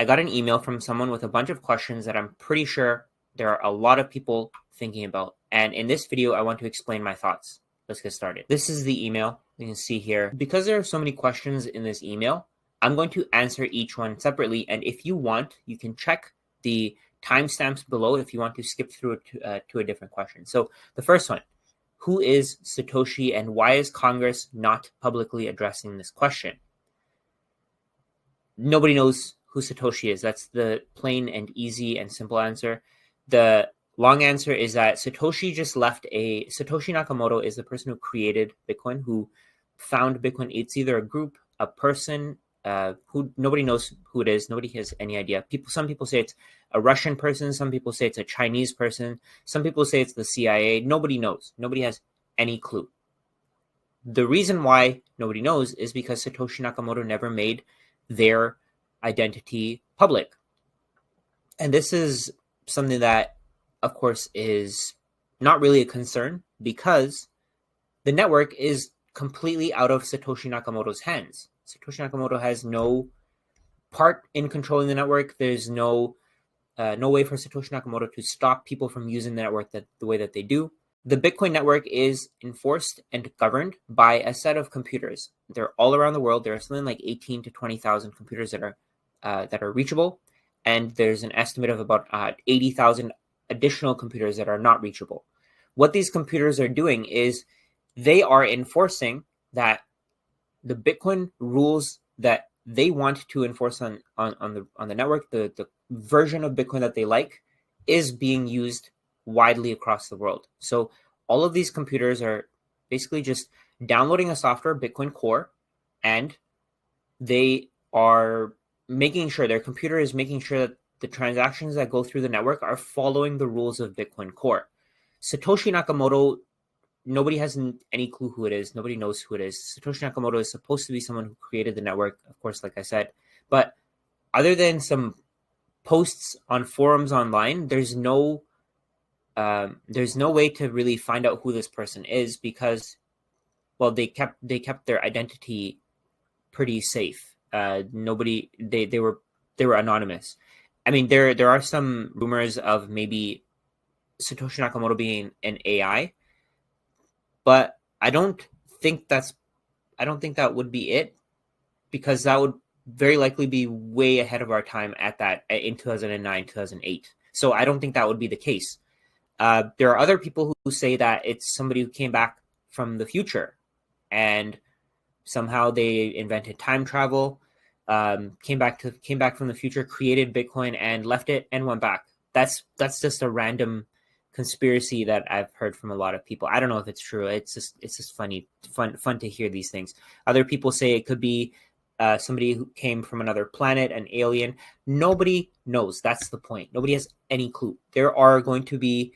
I got an email from someone with a bunch of questions that I'm pretty sure there are a lot of people thinking about. And in this video, I want to explain my thoughts. Let's get started. This is the email you can see here. Because there are so many questions in this email, I'm going to answer each one separately. And if you want, you can check the timestamps below if you want to skip through to a different question. So the first one, who is Satoshi and why is Congress not publicly addressing this question? Nobody knows who Satoshi is. That's the plain and easy and simple answer. The long answer is that Satoshi just left Satoshi Nakamoto is the person who created Bitcoin, who found Bitcoin. It's either a group, a person, who nobody knows who it is. Nobody has any idea. Some people say it's a Russian person. Some people say it's a Chinese person. Some people say it's the CIA. Nobody knows. Nobody has any clue. The reason why nobody knows is because Satoshi Nakamoto never made their identity public. And this is something that, of course, is not really a concern because the network is completely out of Satoshi Nakamoto's hands. Satoshi Nakamoto has no part in controlling the network. There's no way for Satoshi Nakamoto to stop people from using the network the way that they do. The Bitcoin network is enforced and governed by a set of computers. They're all around the world. There are something like 18 to 20,000 computers that are reachable, and there's an estimate of about 80,000 additional computers that are not reachable. What these computers are doing is they are enforcing that the Bitcoin rules that they want to enforce on the network, the version of Bitcoin that they like, is being used widely across the world. So all of these computers are basically just downloading a software, Bitcoin Core, and they are making sure their computer is making sure that the transactions that go through the network are following the rules of Bitcoin Core. Satoshi Nakamoto, nobody has any clue who it is. Nobody knows who it is. Satoshi Nakamoto is supposed to be someone who created the network, of course, like I said. But other than some posts on forums online, there's no way to really find out who this person is because, well, they kept their identity pretty safe. Nobody, they were anonymous. I mean, there are some rumors of maybe Satoshi Nakamoto being an AI, but I don't think that would be it, because that would very likely be way ahead of our time in 2009, 2008. So I don't think that would be the case. There are other people who say that it's somebody who came back from the future and somehow they invented time travel, came back from the future, created Bitcoin and left it and went back. That's just a random conspiracy that I've heard from a lot of people. I don't know if it's true. It's just fun to hear these things. Other people say it could be somebody who came from another planet, an alien. Nobody knows. That's the point. Nobody has any clue. There are going to be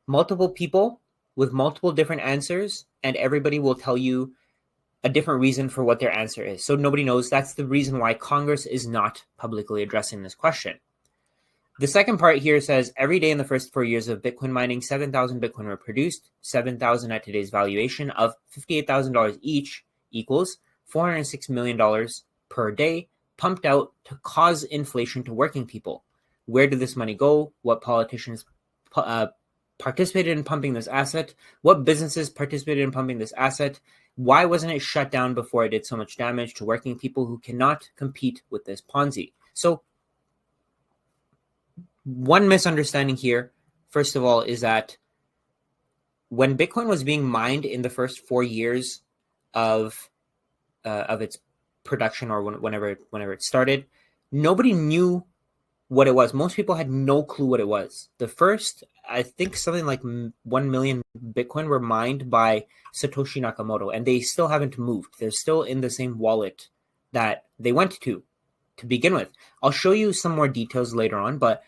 multiple people with multiple different answers, and everybody will tell you a different reason for what their answer is. So nobody knows. That's the reason why Congress is not publicly addressing this question. The second part here says, every day in the first 4 years of Bitcoin mining, 7,000 Bitcoin were produced. 7,000 at today's valuation of $58,000 each equals $406 million per day, pumped out to cause inflation to working people. Where did this money go? What politicians participated in pumping this asset? What businesses participated in pumping this asset? Why wasn't it shut down before it did so much damage to working people who cannot compete with this Ponzi? So one misunderstanding here, first of all, is that when Bitcoin was being mined in the first 4 years of its production, or whenever it started, nobody knew what it was. Most people had no clue what it was. The first, I think, something like 1 million Bitcoin were mined by Satoshi Nakamoto, and they still haven't moved. They're still in the same wallet that they went to begin with. I'll show you some more details later on, but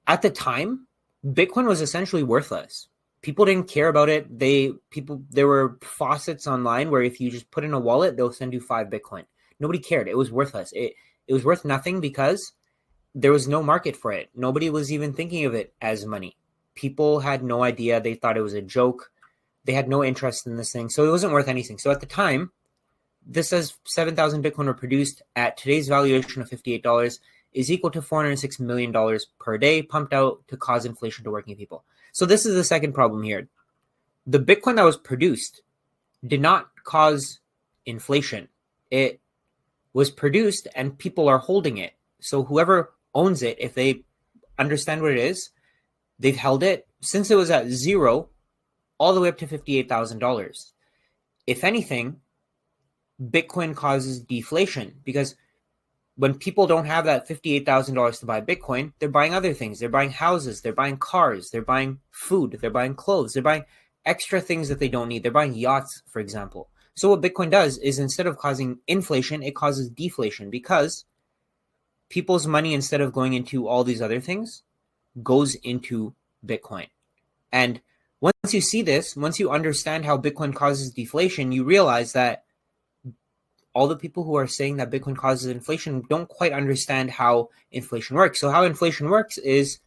at the time, Bitcoin was essentially worthless. People didn't care about it. There were faucets online where if you just put in a wallet, they'll send you 5 Bitcoin. Nobody cared. It was worthless. It was worth nothing because there was no market for it. Nobody was even thinking of it as money. People had no idea. They thought it was a joke. They had no interest in this thing. So it wasn't worth anything. So at the time, this says 7,000 Bitcoin were produced at today's valuation of $58. is equal to $406 million per day pumped out to cause inflation to working people. So this is the second problem here. The Bitcoin that was produced did not cause inflation. It was produced and people are holding it. So whoever owns it, if they understand what it is, they've held it since it was at zero all the way up to $58,000. If anything, Bitcoin causes deflation because when people don't have that $58,000 to buy Bitcoin, they're buying other things. They're buying houses, they're buying cars, they're buying food, they're buying clothes, they're buying extra things that they don't need. They're buying yachts, for example. So what Bitcoin does is instead of causing inflation, it causes deflation because people's money, instead of going into all these other things, goes into Bitcoin. And once you see this, once you understand how Bitcoin causes deflation, you realize that all the people who are saying that Bitcoin causes inflation don't quite understand how inflation works. So how inflation works is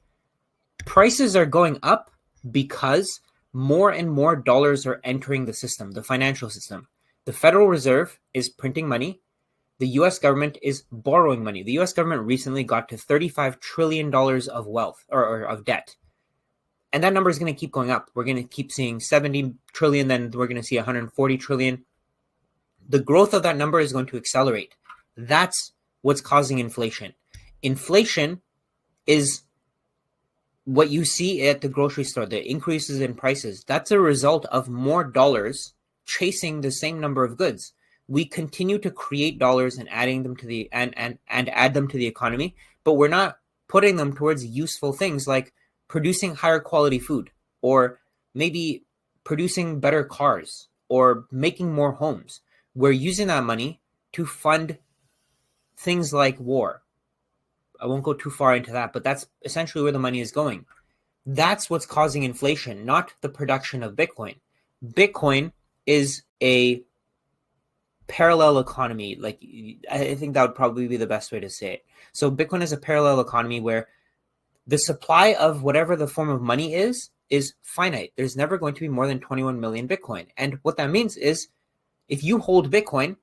prices are going up because more and more dollars are entering the system, the financial system. The Federal Reserve is printing money. The US government is borrowing money. The US government recently got to $35 trillion of wealth or of debt. And that number is going to keep going up. We're going to keep seeing 70 trillion, then we're going to see 140 trillion. The growth of that number is going to accelerate. That's what's causing inflation. Inflation is what you see at the grocery store, the increases in prices. That's a result of more dollars chasing the same number of goods. We continue to create dollars and adding them to the and add them to the economy, but we're not putting them towards useful things like producing higher quality food, or maybe producing better cars, or making more homes. We're using that money to fund things like war. I won't go too far into that, but that's essentially where the money is going. That's what's causing inflation, not the production of Bitcoin. Bitcoin is a parallel economy. Like, I think that would probably be the best way to say it. So Bitcoin is a parallel economy where the supply of whatever the form of money is finite. There's never going to be more than 21 million Bitcoin. And what that means is if you hold Bitcoin,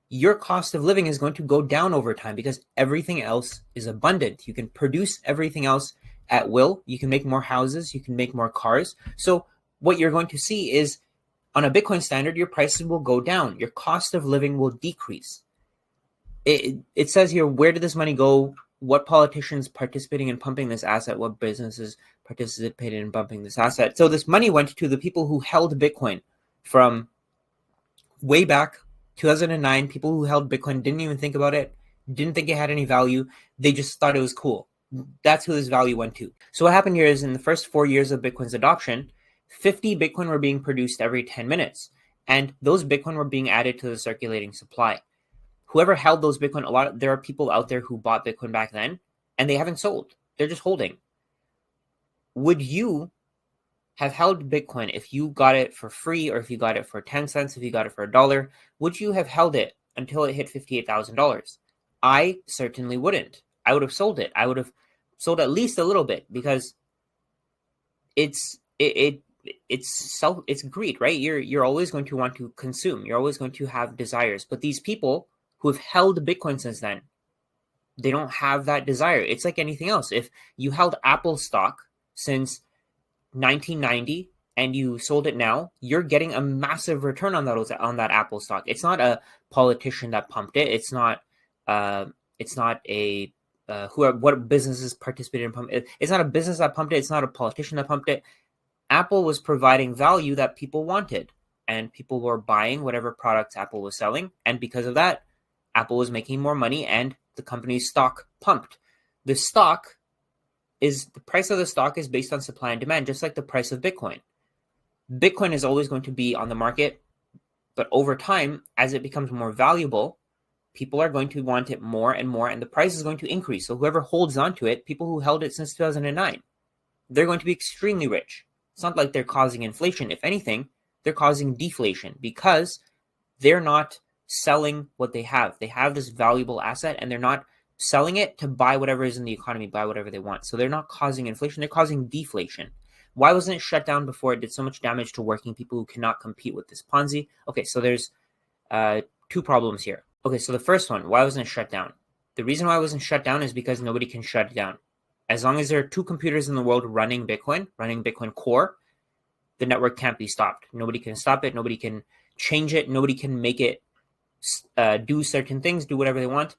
your cost of living is going to go down over time because everything else is abundant. You can produce everything else at will. You can make more houses. You can make more cars. So what you're going to see is on a Bitcoin standard, your prices will go down. Your cost of living will decrease. It says here, where did this money go? What politicians participating in pumping this asset? What businesses participated in pumping this asset? So this money went to the people who held Bitcoin from way back 2009. People who held Bitcoin didn't even think about it, didn't think it had any value. They just thought it was cool. That's who this value went to. So what happened here is in the first 4 years of Bitcoin's adoption, 50 Bitcoin were being produced every 10 minutes. And those Bitcoin were being added to the circulating supply. Whoever held those Bitcoin, there are people out there who bought Bitcoin back then and they haven't sold. They're just holding. Would you have held Bitcoin if you got it for free, or if you got it for 10 cents, if you got it for $1? Would you have held it until it hit $58,000? I certainly wouldn't. I would have sold it. I would have sold at least a little bit because it's greed, right? You're always going to want to consume. You're always going to have desires. But these people who have held Bitcoin since then, they don't have that desire. It's like anything else. If you held Apple stock since 1990 and you sold it now, you're getting a massive return on that Apple stock. It's not a politician that pumped it. It's not what businesses participated in pumping it. It's not a business that pumped it. It's not a politician that pumped it. Apple was providing value that people wanted, and people were buying whatever products Apple was selling. And because of that, Apple was making more money and the company's stock pumped. The price of the stock is based on supply and demand, just like the price of Bitcoin. Bitcoin is always going to be on the market, but over time, as it becomes more valuable, people are going to want it more and more, and the price is going to increase. So whoever holds on to it, people who held it since 2009, they're going to be extremely rich. It's not like they're causing inflation. If anything, they're causing deflation because they're not selling what they have. They have this valuable asset and they're not selling it to buy whatever is in the economy, buy whatever they want. So they're not causing inflation, they're causing deflation. Why wasn't it shut down before? It did so much damage to working people who cannot compete with this Ponzi. Okay, so there's two problems here. Okay, so the first one, why wasn't it shut down? The reason why it wasn't shut down is because nobody can shut it down. As long as there are 2 computers in the world running Bitcoin core, the network can't be stopped. Nobody can stop it. Nobody can change it. Nobody can make it do certain things, do whatever they want.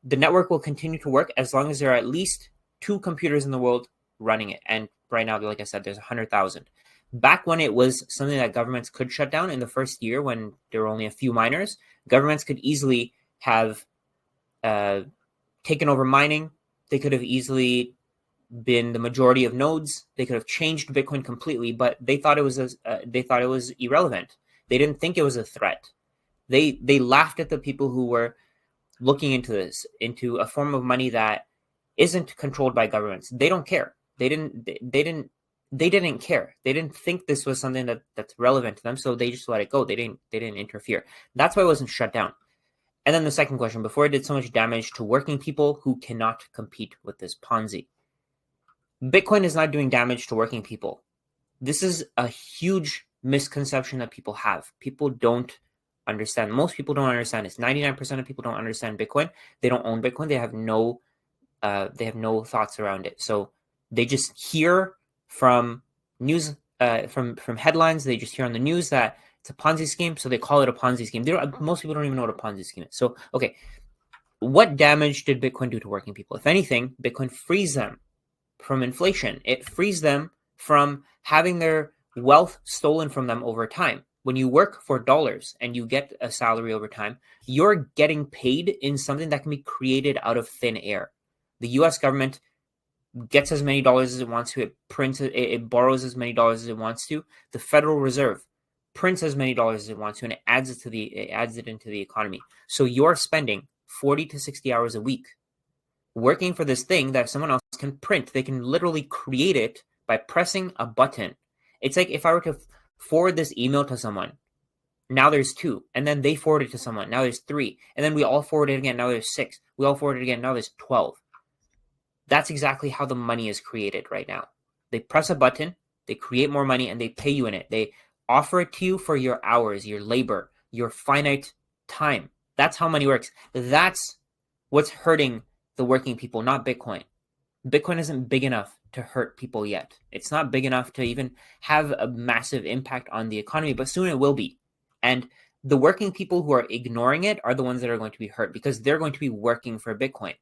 The network will continue to work as long as there are at least 2 computers in the world running it. And right now, like I said, there's 100,000. Back when it was something that governments could shut down in the first year, when there were only a few miners, governments could easily have taken over mining. They could have easily been the majority of nodes. They could have changed Bitcoin completely, but they thought it was irrelevant. They didn't think it was a threat. They laughed at the people who were looking into this, into a form of money that isn't controlled by governments. They don't care. They didn't care. They didn't think this was something that's relevant to them, so they just let it go. They didn't interfere. That's why it wasn't shut down. And then the second question, before it did so much damage to working people who cannot compete with this Ponzi. Bitcoin is not doing damage to working people. This is a huge misconception that people have. People don't understand. Most people don't understand this. 99% of people don't understand Bitcoin. They don't own Bitcoin. They have no thoughts around it. So they just hear from news, from headlines. They just hear on the news that it's a Ponzi scheme, so they call it a Ponzi scheme. Most people don't even know what a Ponzi scheme is. So, okay, what damage did Bitcoin do to working people? If anything, Bitcoin frees them from inflation. It frees them from having their wealth stolen from them over time. When you work for dollars and you get a salary over time, you're getting paid in something that can be created out of thin air. The US government gets as many dollars as it wants to. It prints it borrows as many dollars as it wants to. The Federal Reserve prints as many dollars as it wants to, and it adds it into the economy. So you're spending 40 to 60 hours a week working for this thing that someone else can print. They can literally create it by pressing a button. It's like if I were to forward this email to someone, now there's 2, and then they forward it to someone, now there's 3, and then we all forward it again, now there's 6, we all forward it again, now there's 12. That's exactly how the money is created right now. They press a button, they create more money, and they pay you in it. They offer it to you for your hours, your labor, your finite time. That's how money works. That's what's hurting the working people, not Bitcoin. Bitcoin isn't big enough to hurt people yet. It's not big enough to even have a massive impact on the economy, but soon it will be. And the working people who are ignoring it are the ones that are going to be hurt because they're going to be working for Bitcoin.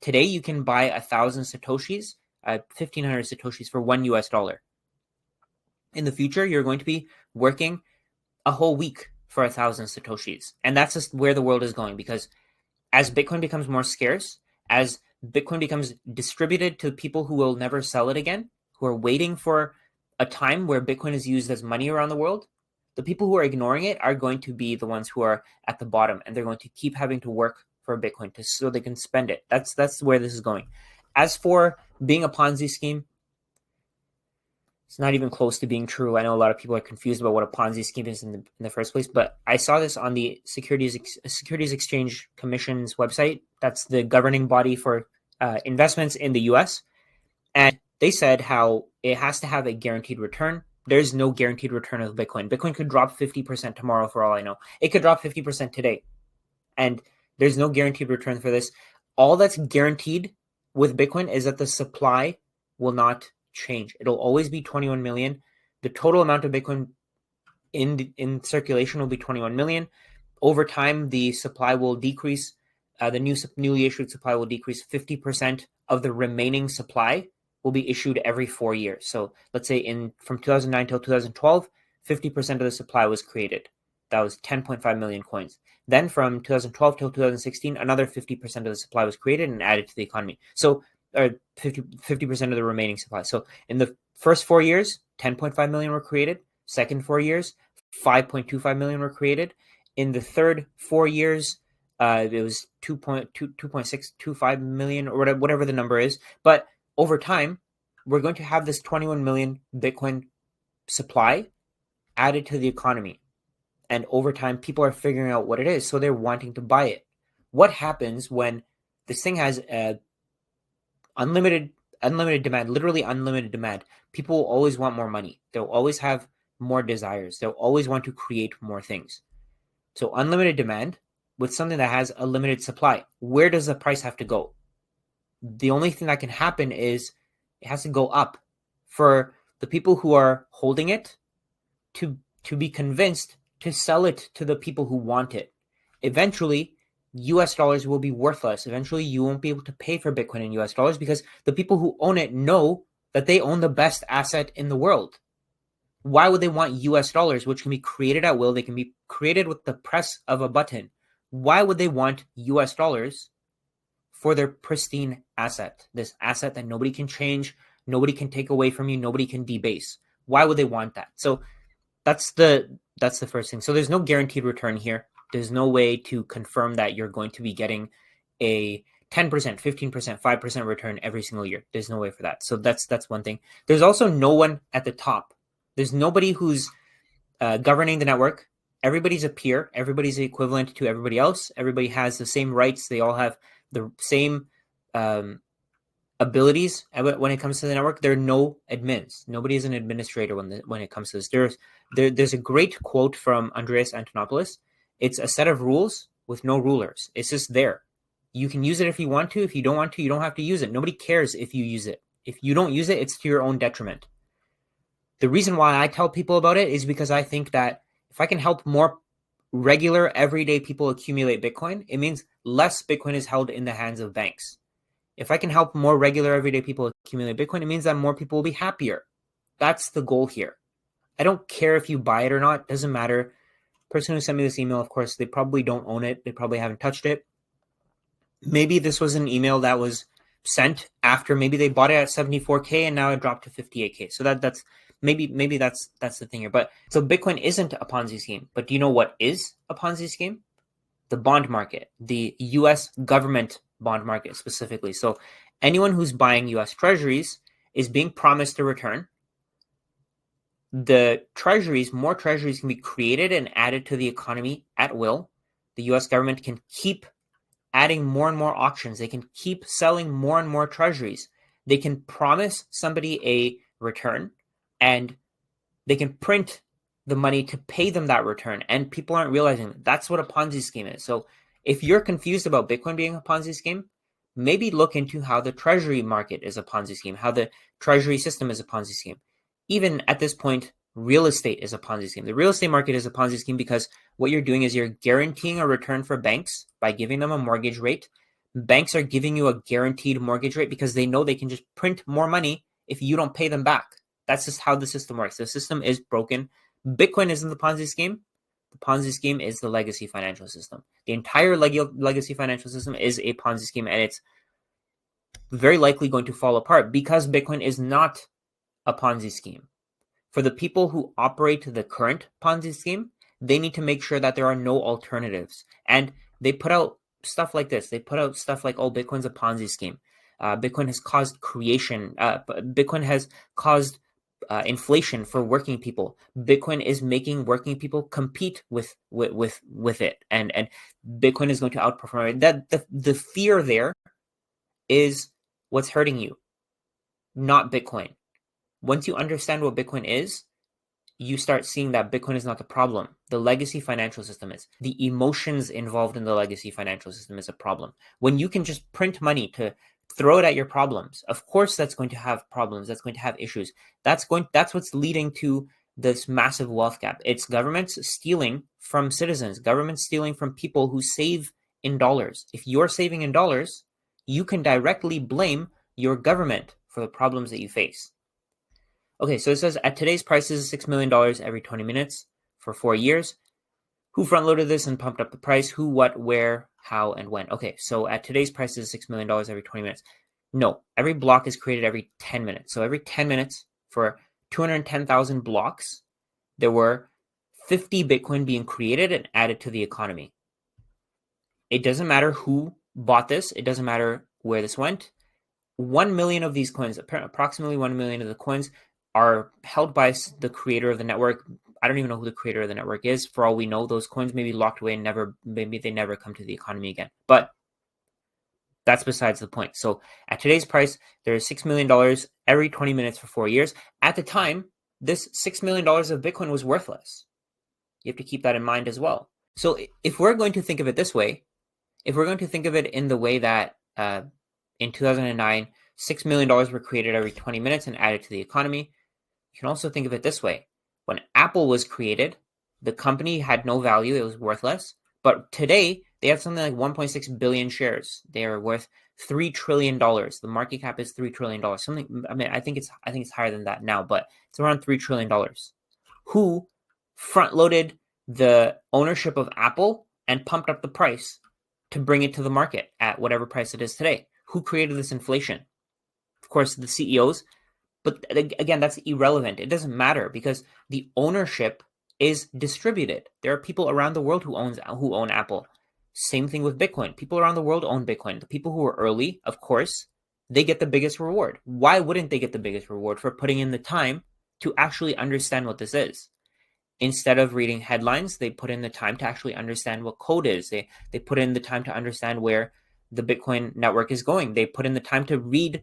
Today, you can buy 1,000 Satoshis, 1,500 Satoshis for $1. In the future, you're going to be working a whole week for 1,000 Satoshis. And that's just where the world is going, because as Bitcoin becomes more scarce, as Bitcoin becomes distributed to people who will never sell it again, who are waiting for a time where Bitcoin is used as money around the world, the people who are ignoring it are going to be the ones who are at the bottom, and they're going to keep having to work for Bitcoin so they can spend it. That's where this is going. As for being a Ponzi scheme, it's not even close to being true. I know a lot of people are confused about what a Ponzi scheme is in the first place, but I saw this on the Securities Exchange Commission's website. That's the governing body for investments in the US. And they said how it has to have a guaranteed return. There's no guaranteed return of Bitcoin. Bitcoin could drop 50% tomorrow for all I know. It could drop 50% today. And there's no guaranteed return for this. All that's guaranteed with Bitcoin is that the supply will not change. It'll always be 21 million. The total amount of Bitcoin in circulation will be 21 million. Over time, the supply will decrease. The newly issued supply will decrease. 50% of the remaining supply will be issued every 4 years. So let's say from 2009 till 2012, 50% of the supply was created. That was 10.5 million coins. Then from 2012 till 2016, another 50% of the supply was created and added to the economy. So 50% of the remaining supply. So in the first 4 years, 10.5 million were created. Second 4 years, 5.25 million were created. In the third 4 years, it was 2.625 million or whatever the number is. But over time, we're going to have this 21 million Bitcoin supply added to the economy. And over time, people are figuring out what it is, so they're wanting to buy it. What happens when this thing has unlimited demand, literally unlimited demand? People will always want more money. They'll always have more desires. They'll always want to create more things. So unlimited demand, with something that has a limited supply, where does the price have to go? The only thing that can happen is it has to go up for the people who are holding it to be convinced to sell it to the people who want it. Eventually, US dollars will be worthless. Eventually, you won't be able to pay for Bitcoin in US dollars because the people who own it know that they own the best asset in the world. Why would they want US dollars, which can be created at will? They can be created with the press of a button. Why would they want US dollars for their pristine asset? This asset that nobody can change, nobody can take away from you, nobody can debase. Why would they want that? So that's the first thing. So there's no guaranteed return here. There's no way to confirm that you're going to be getting a 10%, 15%, 5% return every single year. There's no way for that. So that's one thing. There's also no one at the top. There's nobody who's governing the network. Everybody's a peer. Everybody's equivalent to everybody else. Everybody has the same rights. They all have the same abilities when it comes to the network. There are no admins. Nobody is an administrator when it comes to this. There's a great quote from Andreas Antonopoulos. It's a set of rules with no rulers. It's just there. You can use it if you want to. If you don't want to, you don't have to use it. Nobody cares if you use it. If you don't use it, it's to your own detriment. The reason why I tell people about it is because I think that if I can help more regular, everyday people accumulate Bitcoin, it means less Bitcoin is held in the hands of banks. If I can help more regular, everyday people accumulate Bitcoin, it means that more people will be happier. That's the goal here. I don't care if you buy it or not. It doesn't matter. The person who sent me this email, of course, they probably don't own it. They probably haven't touched it. Maybe this was an email that was sent after maybe they bought it at 74K and now it dropped to 58K. So that's maybe that's the thing here. But so Bitcoin isn't a Ponzi scheme. But do you know what is a Ponzi scheme? The bond market, the US government bond market specifically. So anyone who's buying US treasuries is being promised a return. The treasuries, more treasuries can be created and added to the economy at will. The US government can keep adding more and more auctions. They can keep selling more and more treasuries. They can promise somebody a return and they can print the money to pay them that return. And people aren't realizing that. That's what a Ponzi scheme is. So if you're confused about Bitcoin being a Ponzi scheme, maybe look into how the treasury market is a Ponzi scheme, how the treasury system is a Ponzi scheme. Even at this point, real estate is a Ponzi scheme. The real estate market is a Ponzi scheme because what you're doing is you're guaranteeing a return for banks by giving them a mortgage rate. Banks are giving you a guaranteed mortgage rate because they know they can just print more money if you don't pay them back. That's just how the system works. The system is broken. Bitcoin isn't the Ponzi scheme. The Ponzi scheme is the legacy financial system. The entire legacy financial system is a Ponzi scheme, and it's very likely going to fall apart because Bitcoin is not a Ponzi scheme. For the people who operate the current Ponzi scheme, they need to make sure that there are no alternatives. And they put out stuff like this. They put out stuff like, oh, Bitcoin's a Ponzi scheme. Bitcoin has caused creation. Bitcoin has caused inflation for working people. Bitcoin is making working people compete with it, and Bitcoin is going to outperform it. That the fear there is what's hurting you, not Bitcoin. Once you understand what Bitcoin is, you start seeing that Bitcoin is not the problem. The legacy financial system is. The emotions involved in the legacy financial system is a problem. When you can just print money to throw it at your problems, of course that's going to have problems. That's going to have issues. That's what's leading to this massive wealth gap. It's governments stealing from citizens, governments stealing from people who save in dollars. If you're saving in dollars, you can directly blame your government for the problems that you face. Okay, so it says at today's prices, $6 million every 20 minutes for 4 years. Who front-loaded this and pumped up the price? Who, what, where, how, and when? Okay, so at today's prices, $6 million every 20 minutes. No, every block is created every 10 minutes. So every 10 minutes for 210,000 blocks, there were 50 Bitcoin being created and added to the economy. It doesn't matter who bought this. It doesn't matter where this went. 1 million of these coins, approximately 1 million of the coins, are held by the creator of the network. I don't even know who the creator of the network is. For all we know, those coins may be locked away and maybe they never come to the economy again. But that's besides the point. So at today's price, there's $6 million every 20 minutes for 4 years. At the time, this $6 million of Bitcoin was worthless. You have to keep that in mind as well. So if we're going to think of it this way, if we're going to think of it in the way that in 2009, $6 million were created every 20 minutes and added to the economy, you can also think of it this way. When Apple was created, the company had no value, it was worthless. But today, they have something like 1.6 billion shares. They are worth $3 trillion. The market cap is $3 trillion. Something, I mean, I think it's higher than that now, but it's around $3 trillion. Who front loaded the ownership of Apple and pumped up the price to bring it to the market at whatever price it is today? Who created this inflation? Of course, the CEOs. But again, that's irrelevant. It doesn't matter because the ownership is distributed. There are people around the world who own Apple. Same thing with Bitcoin. People around the world own Bitcoin. The people who are early, of course, they get the biggest reward. Why wouldn't they get the biggest reward for putting in the time to actually understand what this is? Instead of reading headlines, they put in the time to actually understand what code is. They put in the time to understand where the Bitcoin network is going. They put in the time to read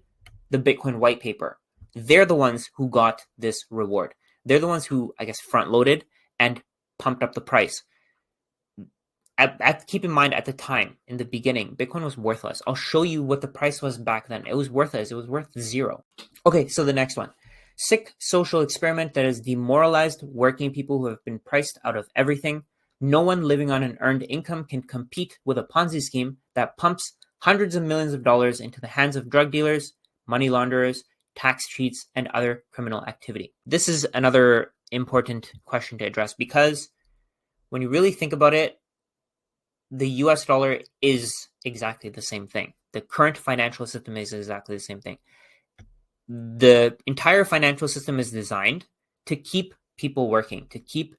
the Bitcoin white paper. They're the ones who got this reward. They're the ones who, I guess, front loaded and pumped up the price. Keep in mind, at the time, in the beginning, Bitcoin was worthless. I'll show you what the price was back then. It was worthless. It was worth zero. Okay, so the next one. Sick social experiment that has demoralized working people who have been priced out of everything. No one living on an earned income can compete with a Ponzi scheme that pumps hundreds of millions of dollars into the hands of drug dealers, money launderers, tax cheats, and other criminal activity. This is another important question to address because when you really think about it, the US dollar is exactly the same thing. The current financial system is exactly the same thing. The entire financial system is designed to keep people working, to keep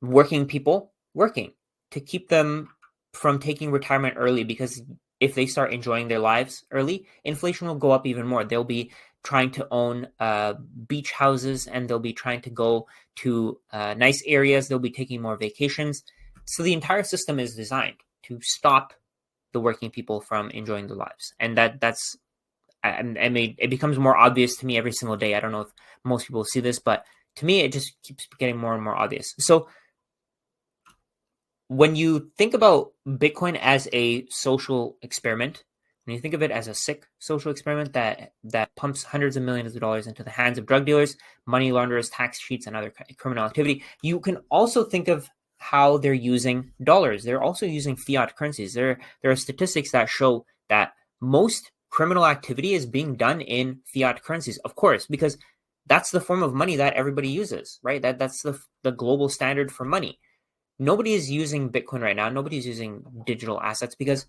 working people working, to keep them from taking retirement early, because if they start enjoying their lives early, inflation will go up even more. They'll be trying to own beach houses and they'll be trying to go to nice areas. They'll be taking more vacations. So the entire system is designed to stop the working people from enjoying their lives. And that's I mean, it becomes more obvious to me every single day. I don't know if most people see this, but to me, it just keeps getting more and more obvious. So when you think about Bitcoin as a social experiment, when you think of it as a sick social experiment that pumps hundreds of millions of dollars into the hands of drug dealers, money launderers, tax cheats, and other criminal activity, you can also think of how they're using dollars. They're also using fiat currencies. There are statistics that show that most criminal activity is being done in fiat currencies, of course, because that's the form of money that everybody uses, right? That's the global standard for money. Nobody is using Bitcoin right now. Nobody's using digital assets because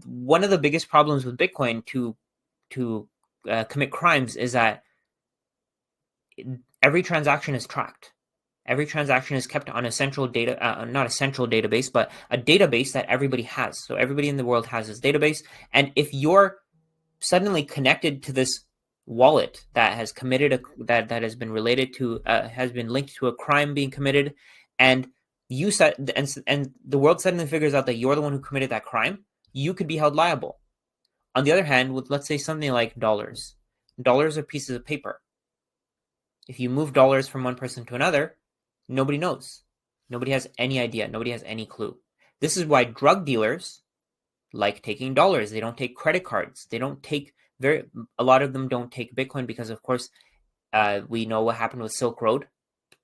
one of the biggest problems with Bitcoin to commit crimes is that every transaction is tracked. Every transaction is kept on a central data, not a central database, but a database that everybody has. So everybody in the world has this database. And if you're suddenly connected to this wallet that has committed that has been related to has been linked to a crime being committed, and you said and the world suddenly figures out that you're the one who committed that crime, you could be held liable. On the other hand, with, let's say, something like dollars are pieces of paper. If you move dollars from one person to another, nobody knows. Nobody has any idea. Nobody has any clue. This is why drug dealers like taking dollars. They don't take credit cards. They don't take a lot of them don't take Bitcoin because, of course, we know what happened with Silk Road.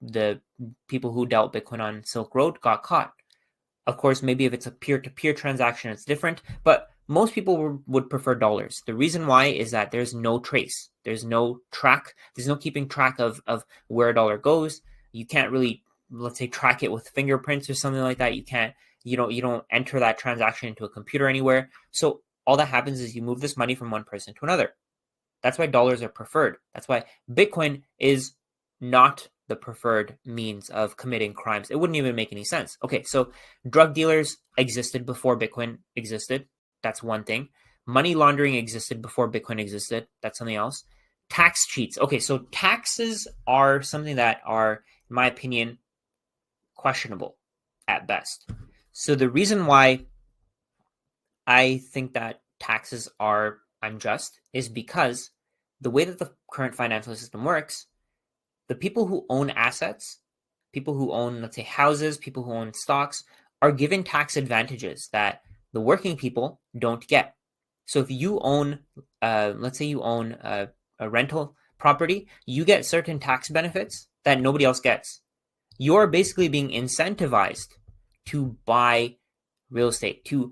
The people who dealt Bitcoin on Silk Road got caught. Of course, maybe if it's a peer-to-peer transaction, it's different, but most people would prefer dollars. The reason why is that there's no trace. There's no track. There's no keeping track of where a dollar goes. You can't really, let's say, track it with fingerprints or something like that. You don't enter that transaction into a computer anywhere. So all that happens is you move this money from one person to another. That's why dollars are preferred. That's why Bitcoin is not the preferred means of committing crimes. It wouldn't even make any sense. Okay, so drug dealers existed before Bitcoin existed. That's one thing. Money laundering existed before Bitcoin existed. That's something else. Tax cheats. Okay, so taxes are something that are, in my opinion, questionable at best. So the reason why I think that taxes are unjust is because the way that the current financial system works, the people who own assets people who own, let's say, houses, people who own stocks, are given tax advantages that the working people don't get. So if you own, let's say you own a rental property, you get certain tax benefits that nobody else gets. You're basically being incentivized to buy real estate, to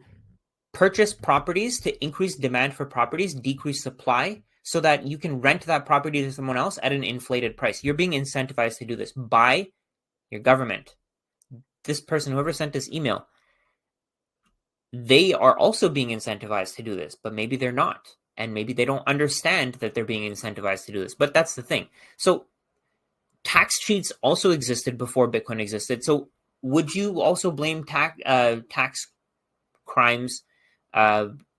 purchase properties, to increase demand for properties, decrease supply, so that you can rent that property to someone else at an inflated price. You're being incentivized to do this by your government. This person, whoever sent this email, they are also being incentivized to do this, but maybe they're not. And maybe they don't understand that they're being incentivized to do this. But that's the thing. So tax cheats also existed before Bitcoin existed. So would you also blame tax crimes,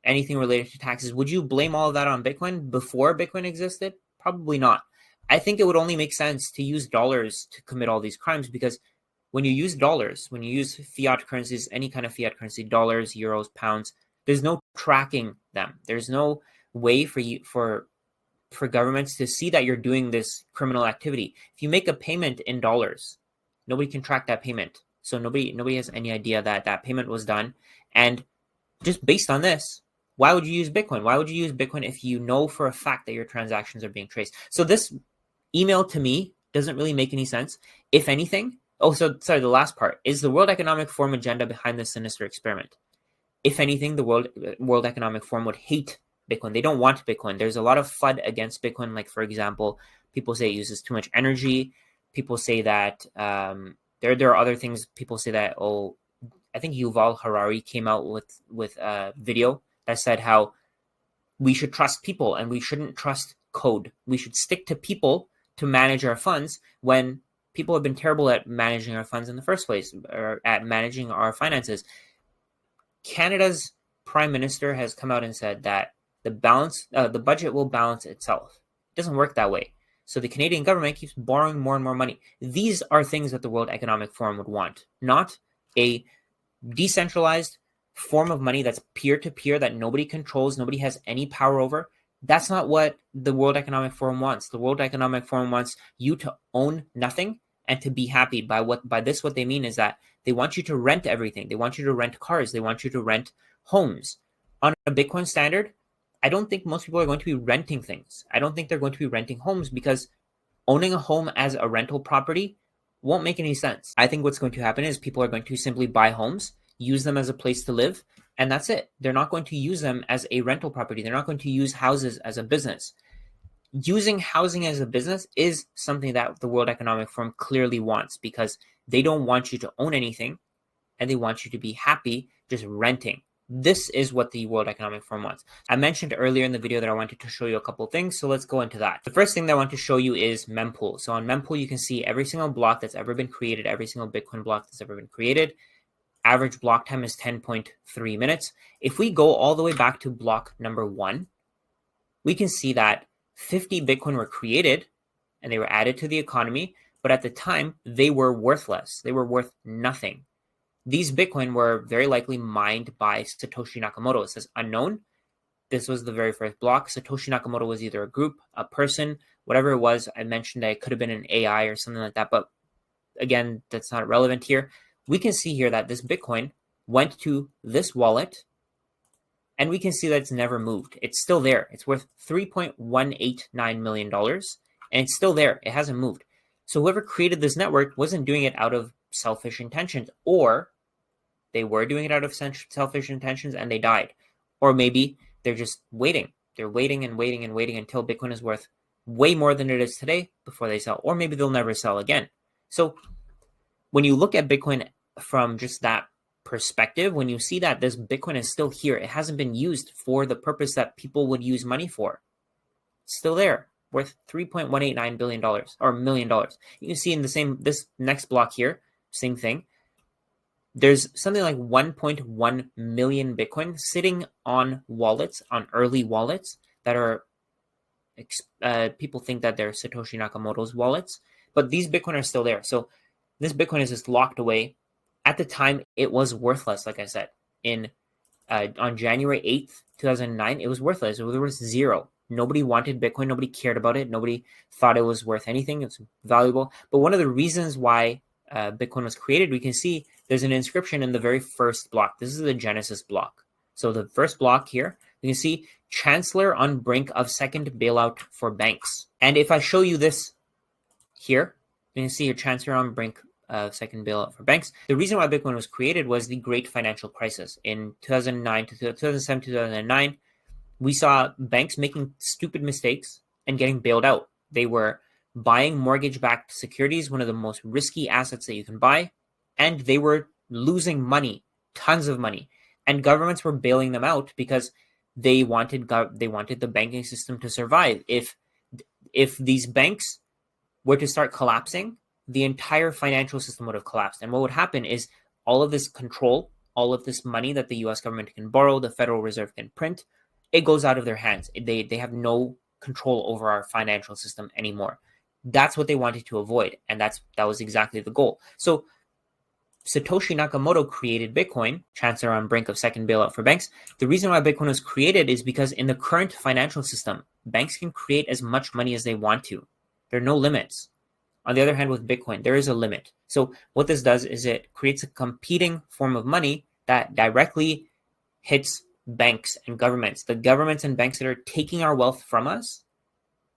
anything related to taxes? Would you blame all of that on Bitcoin before Bitcoin existed? Probably not. I think it would only make sense to use dollars to commit all these crimes, because when you use dollars, when you use fiat currencies, any kind of fiat currency, dollars, euros, pounds, there's no tracking them. There's no way for governments to see that you're doing this criminal activity. If you make a payment in dollars, nobody can track that payment. So nobody has any idea that that payment was done. And just based on this, why would you use Bitcoin? Why would you use Bitcoin if you know for a fact that your transactions are being traced? So this email to me doesn't really make any sense. If anything, the last part is the World Economic Forum agenda behind this sinister experiment. If anything, the World Economic Forum would hate Bitcoin. They don't want Bitcoin. There's a lot of FUD against Bitcoin. Like, for example, people say it uses too much energy. People say that there are other things. People say that, I think Yuval Harari came out with a video that said how we should trust people and we shouldn't trust code. We should stick to people to manage our funds, when people have been terrible at managing our funds in the first place, or at managing our finances. Canada's Prime Minister has come out and said that the budget will balance itself. It doesn't work that way. So the Canadian government keeps borrowing more and more money. These are things that the World Economic Forum would want, not a decentralized form of money that's peer-to-peer, that nobody controls, nobody has any power over. That's not what the World Economic Forum wants. The World Economic Forum wants you to own nothing and to be happy. By this, what they mean is that they want you to rent everything. They want you to rent cars. They want you to rent homes. On a Bitcoin standard, I don't think most people are going to be renting things. I don't think they're going to be renting homes, because owning a home as a rental property won't make any sense. I think what's going to happen is people are going to simply buy homes, use them as a place to live, and that's it. They're not going to use them as a rental property. They're not going to use houses as a business. Using housing as a business is something that the World Economic Forum clearly wants, because they don't want you to own anything, and they want you to be happy just renting. This is what the World Economic Forum wants. I mentioned earlier in the video that I wanted to show you a couple of things, so let's go into that. The first thing that I want to show you is mempool. So on mempool, you can see every single block that's ever been created, every single Bitcoin block that's ever been created. Average block time is 10.3 minutes. If we go all the way back to block number 1, we can see that 50 Bitcoin were created and they were added to the economy, but at the time, they were worthless. They were worth nothing. These Bitcoin were very likely mined by Satoshi Nakamoto. It says unknown. This was the very first block. Satoshi Nakamoto was either a group, a person, whatever it was. I mentioned that it could have been an AI or something like that, but again, that's not relevant here. We can see here that this Bitcoin went to this wallet, and we can see that it's never moved. It's still there. It's worth $3.189 million, and it's still there. It hasn't moved. So whoever created this network wasn't doing it out of selfish intentions, or they were doing it out of selfish intentions and they died. Or maybe they're just waiting. They're waiting and waiting and waiting until Bitcoin is worth way more than it is today before they sell. Or maybe they'll never sell again. So when you look at Bitcoin from just that perspective, when you see that this Bitcoin is still here, it hasn't been used for the purpose that people would use money for. It's still there, worth $3.189 billion or $1 million. You can see in this next block here, same thing. There's something like 1.1 million Bitcoin sitting on wallets, on early wallets that are, people think that they're Satoshi Nakamoto's wallets, but these Bitcoin are still there. So this Bitcoin is just locked away. At the time, it was worthless, like I said. On January 8th, 2009, it was worthless. It was worth zero. Nobody wanted Bitcoin. Nobody cared about it. Nobody thought it was worth anything. It's valuable. But one of the reasons why Bitcoin was created, we can see there's an inscription in the very first block. This is the Genesis block. So the first block here, you can see Chancellor on brink of second bailout for banks. And if I show you this here, you can see your Chancellor on brink of second bailout for banks. The reason why Bitcoin was created was the great financial crisis in 2009 to 2007, 2009. We saw banks making stupid mistakes and getting bailed out. They were buying mortgage-backed securities, one of the most risky assets that you can buy, and they were losing money, tons of money. And governments were bailing them out because they wanted the banking system to survive. If these banks were to start collapsing, the entire financial system would have collapsed. And what would happen is all of this control, all of this money that the US government can borrow, the Federal Reserve can print, it goes out of their hands. They have no control over our financial system anymore. That's what they wanted to avoid, and that was exactly the goal. So Satoshi Nakamoto created Bitcoin, Chancellor on brink of second bailout for banks. The reason why Bitcoin was created is because in the current financial system, banks can create as much money as they want to. There are no limits. On the other hand, with Bitcoin, there is a limit. So what this does is it creates a competing form of money that directly hits banks and governments. The governments and banks that are taking our wealth from us,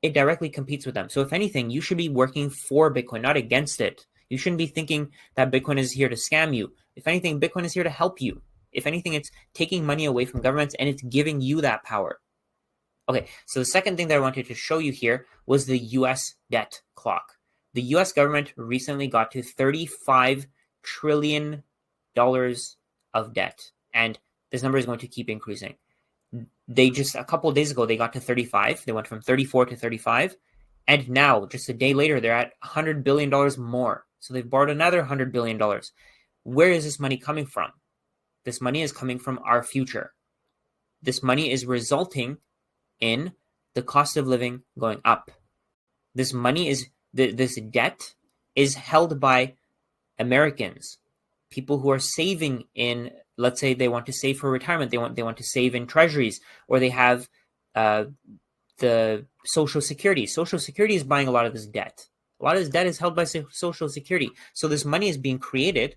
it directly competes with them. So if anything, you should be working for Bitcoin, not against it. You shouldn't be thinking that Bitcoin is here to scam you. If anything, Bitcoin is here to help you. If anything, it's taking money away from governments and it's giving you that power. Okay, so the second thing that I wanted to show you here was the US debt clock. The US government recently got to $35 trillion of debt, and this number is going to keep increasing. They just, a couple of days ago, they got to 35. They went from 34 to 35. And now, just a day later, they're at $100 billion more. So they've borrowed another $100 billion. Where is this money coming from? This money is coming from our future. This money is resulting in the cost of living going up. This money is, this debt is held by Americans, people who are saving in, let's say they want to save for retirement, they want to save in treasuries, or they have the Social Security. Social Security is buying a lot of this debt. A lot of this debt is held by Social Security. So this money is being created,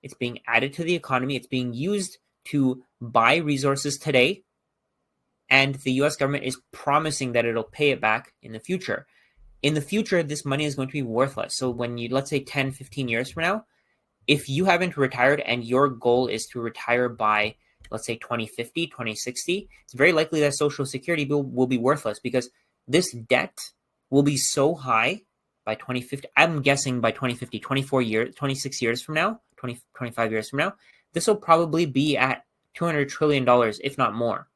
it's being added to the economy, it's being used to buy resources today, and the US government is promising that it'll pay it back in the future. In the future, this money is going to be worthless. So when you, let's say 10, 15 years from now, if you haven't retired and your goal is to retire by, let's say 2050, 2060, it's very likely that Social Security will be worthless because this debt will be so high by 2050. I'm guessing by 2050, 26 years from now, 25 years from now, this will probably be at $200 trillion, if not more.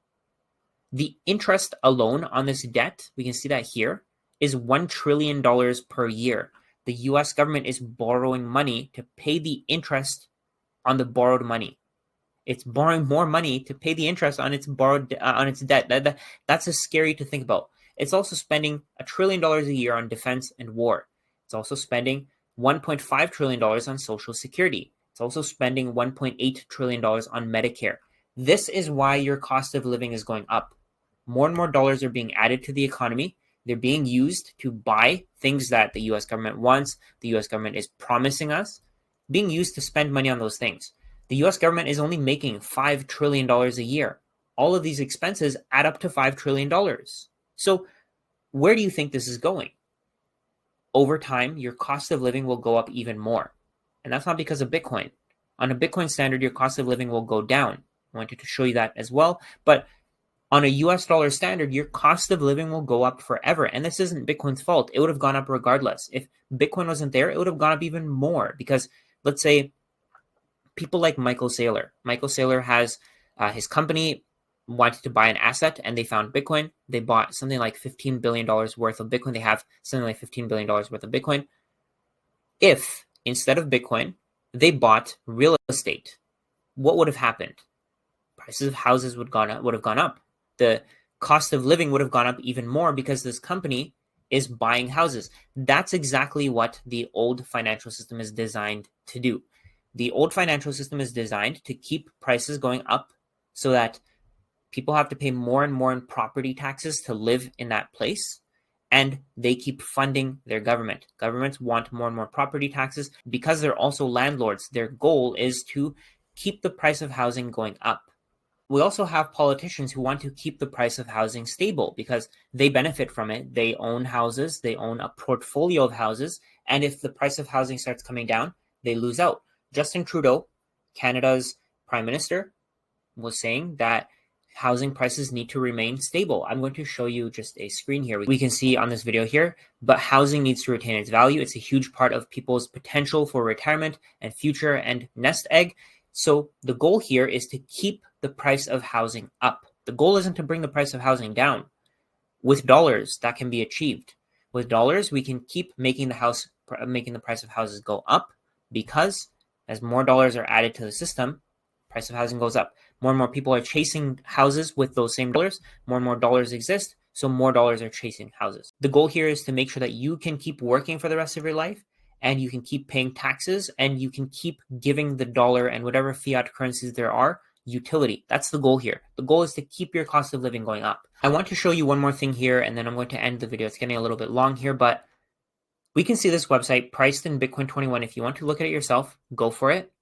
The interest alone on this debt, we can see that here, is $1 trillion per year. The US government is borrowing money to pay the interest on the borrowed money. It's borrowing more money to pay the interest on its borrowed on its debt. That's scary to think about. It's also spending $1 trillion a year on defense and war. It's also spending $1.5 trillion on Social Security. It's also spending $1.8 trillion on Medicare. This is why your cost of living is going up. More and more dollars are being added to the economy. They're being used to buy things that the US government wants, the US government is promising us, being used to spend money on those things. The US government is only making $5 trillion a year. All of these expenses add up to $5 trillion. So where do you think this is going? Over time, your cost of living will go up even more. And that's not because of Bitcoin. On a Bitcoin standard, your cost of living will go down. I wanted to show you that as well. But on a US dollar standard, your cost of living will go up forever. And this isn't Bitcoin's fault. It would have gone up regardless. If Bitcoin wasn't there, it would have gone up even more. Because let's say people like Michael Saylor. Michael Saylor has his company wanted to buy an asset and they found Bitcoin. They bought something like $15 billion worth of Bitcoin. They have something like $15 billion worth of Bitcoin. If instead of Bitcoin, they bought real estate, what would have happened? Prices of houses would have gone up. The cost of living would have gone up even more because this company is buying houses. That's exactly what the old financial system is designed to do. The old financial system is designed to keep prices going up so that people have to pay more and more in property taxes to live in that place. and they keep funding their government. Governments want more and more property taxes because they're also landlords. Their goal is to keep the price of housing going up. We also have politicians who want to keep the price of housing stable because they benefit from it. They own houses, they own a portfolio of houses, and if the price of housing starts coming down, they lose out. Justin Trudeau, Canada's Prime Minister, was saying that housing prices need to remain stable. I'm going to show you just a screen here. We can see on this video here, but housing needs to retain its value. It's a huge part of people's potential for retirement and future and nest egg. So the goal here is to keep the price of housing up. The goal isn't to bring the price of housing down. With dollars, that can be achieved. With dollars, we can keep making the price of houses go up, because as more dollars are added to the system, price of housing goes up. More and more people are chasing houses with those same dollars. More and more dollars exist, so more dollars are chasing houses. The goal here is to make sure that you can keep working for the rest of your life, and you can keep paying taxes, and you can keep giving the dollar and whatever fiat currencies there are utility. That's the goal here. The goal is to keep your cost of living going up. I want to show you one more thing here, and then I'm going to end the video. It's getting a little bit long here, but we can see this website priced in Bitcoin 21. If you want to look at it yourself, go for it.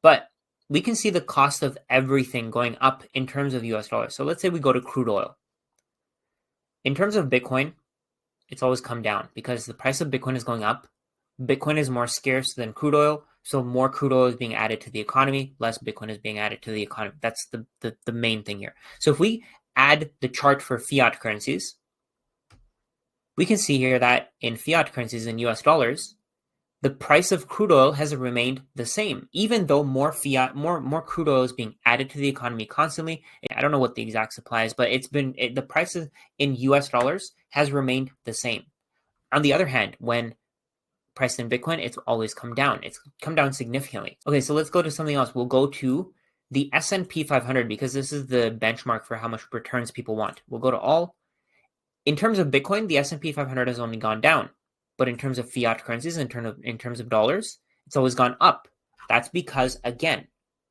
But we can see the cost of everything going up in terms of US dollars. So let's say we go to crude oil. In terms of Bitcoin, it's always come down because the price of Bitcoin is going up. Bitcoin is more scarce than crude oil, so more crude oil is being added to the economy, less Bitcoin is being added to the economy. That's the main thing here. So if we add the chart for fiat currencies, we can see here that in fiat currencies in US dollars, the price of crude oil has remained the same, even though more crude oil is being added to the economy constantly. I don't know what the exact supply is, but the prices in US dollars has remained the same. On the other hand, when priced in Bitcoin, it's always come down. It's come down significantly. Okay, so let's go to something else. We'll go to the S&P 500 because this is the benchmark for how much returns people want. We'll go to all. In terms of Bitcoin, the S&P 500 has only gone down. But in terms of fiat currencies, in terms of dollars, it's always gone up. That's because, again,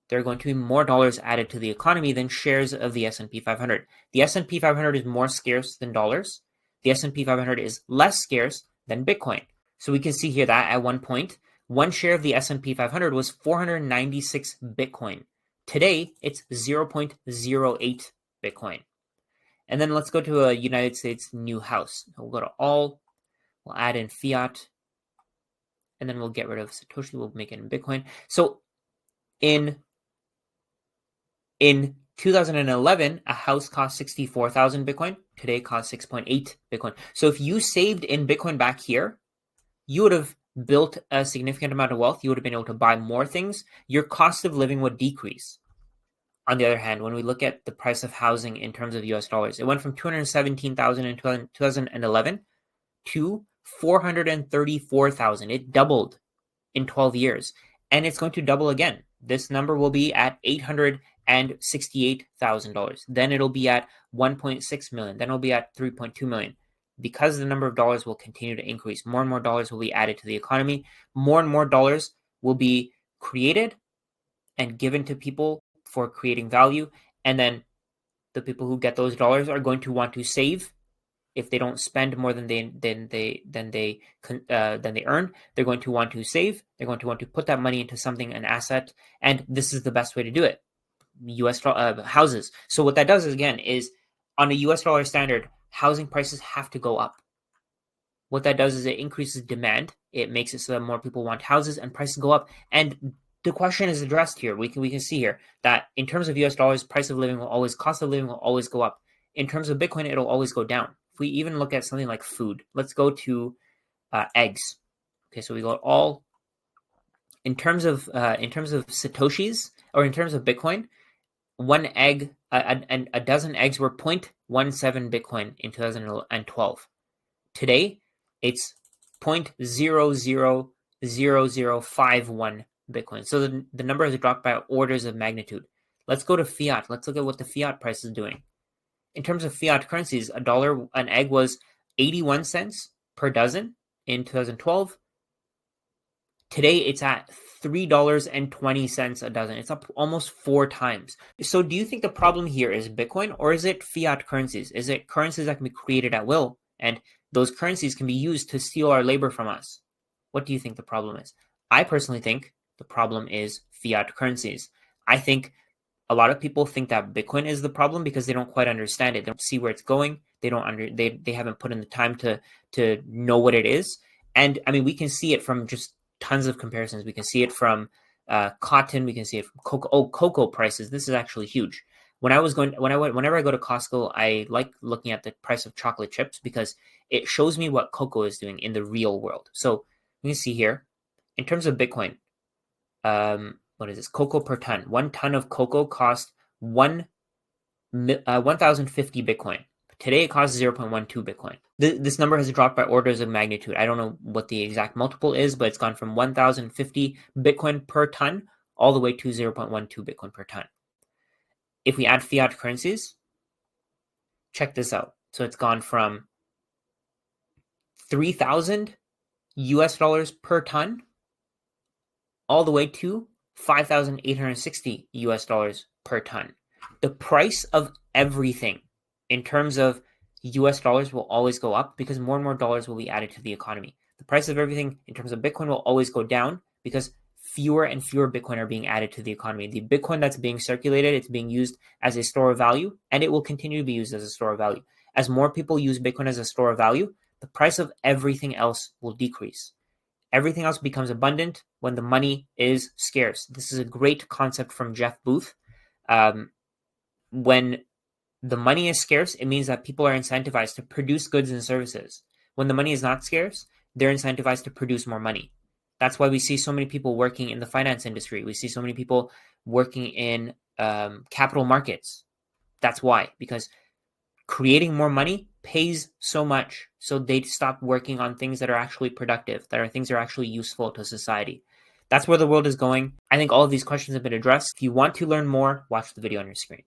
there are going to be more dollars added to the economy than shares of the S&P 500. The S&P 500 is more scarce than dollars. The S&P 500 is less scarce than Bitcoin. So we can see here that at one point, one share of the S&P 500 was 496 Bitcoin. Today, it's 0.08 Bitcoin. And then let's go to a United States new house. We'll go to all. We'll add in fiat, and then we'll get rid of Satoshi. We'll make it in Bitcoin. So in 2011, a house cost 64,000 Bitcoin. Today costs 6.8 Bitcoin. So if you saved in Bitcoin back here, you would have built a significant amount of wealth. You would have been able to buy more things. Your cost of living would decrease. On the other hand, when we look at the price of housing in terms of US dollars, it went from 217,000 in 2011 to 434,000. It doubled in 12 years, and it's going to double again. This number will be at $868,000. Then it'll be at 1.6 million. Then it'll be at 3.2 million. Because the number of dollars will continue to increase, more and more dollars will be added to the economy. More and more dollars will be created and given to people for creating value. And then the people who get those dollars are going to want to save. If they don't spend more than they earn, they're going to want to save. They're going to want to put that money into something, an asset, and this is the best way to do it. U.S. houses. So what that does is on a U.S. dollar standard, housing prices have to go up. What that does is it increases demand. It makes it so that more people want houses and prices go up. And the question is addressed here. We can see here that in terms of U.S. dollars, cost of living will always go up. In terms of Bitcoin, it'll always go down. If we even look at something like food, let's go to eggs. Okay, so we go all. In terms of Satoshis, or in terms of Bitcoin, one egg, a dozen eggs were 0.17 Bitcoin in 2012. Today, it's 0.000051 Bitcoin. So the number has dropped by orders of magnitude. Let's go to fiat. Let's look at what the fiat price is doing. In terms of fiat currencies, an egg was 81 cents per dozen in 2012. Today, it's at $3.20 a dozen. It's up almost 4 times. So do you think the problem here is Bitcoin, or is it fiat currencies? Is it currencies that can be created at will And those currencies can be used to steal our labor from us. What do you think the problem is? I personally think the problem is fiat currencies. I think a lot of people think that Bitcoin is the problem because they don't quite understand it. They don't see where it's going. They haven't put in the time to know what it is. And I mean, we can see it from just tons of comparisons. We can see it from cotton. We can see it from cocoa. Oh, cocoa prices. This is actually huge. Whenever I go to Costco, I like looking at the price of chocolate chips because it shows me what cocoa is doing in the real world. So you can see here, in terms of Bitcoin, what is this? Cocoa per ton. 1 ton of cocoa cost 1,050 Bitcoin. Today it costs 0.12 Bitcoin. This number has dropped by orders of magnitude. I don't know what the exact multiple is, but it's gone from 1,050 Bitcoin per ton all the way to 0.12 Bitcoin per ton. If we add fiat currencies, check this out. So it's gone from 3,000 US dollars per ton all the way to 5,860 US dollars per ton. The price of everything in terms of US dollars will always go up because more and more dollars will be added to the economy. The price of everything in terms of Bitcoin will always go down because fewer and fewer Bitcoin are being added to the economy. The Bitcoin that's being circulated, it's being used as a store of value, and it will continue to be used as a store of value. As more people use Bitcoin as a store of value, the price of everything else will decrease. Everything else becomes abundant when the money is scarce. This is a great concept from Jeff Booth. When the money is scarce, it means that people are incentivized to produce goods and services. When the money is not scarce, they're incentivized to produce more money. That's why we see so many people working in the finance industry. We see so many people working in capital markets. That's why, because creating more money pays so much. So they stop working on things that are actually productive, that are things that are actually useful to society. That's where the world is going. I think all of these questions have been addressed. If you want to learn more, watch the video on your screen.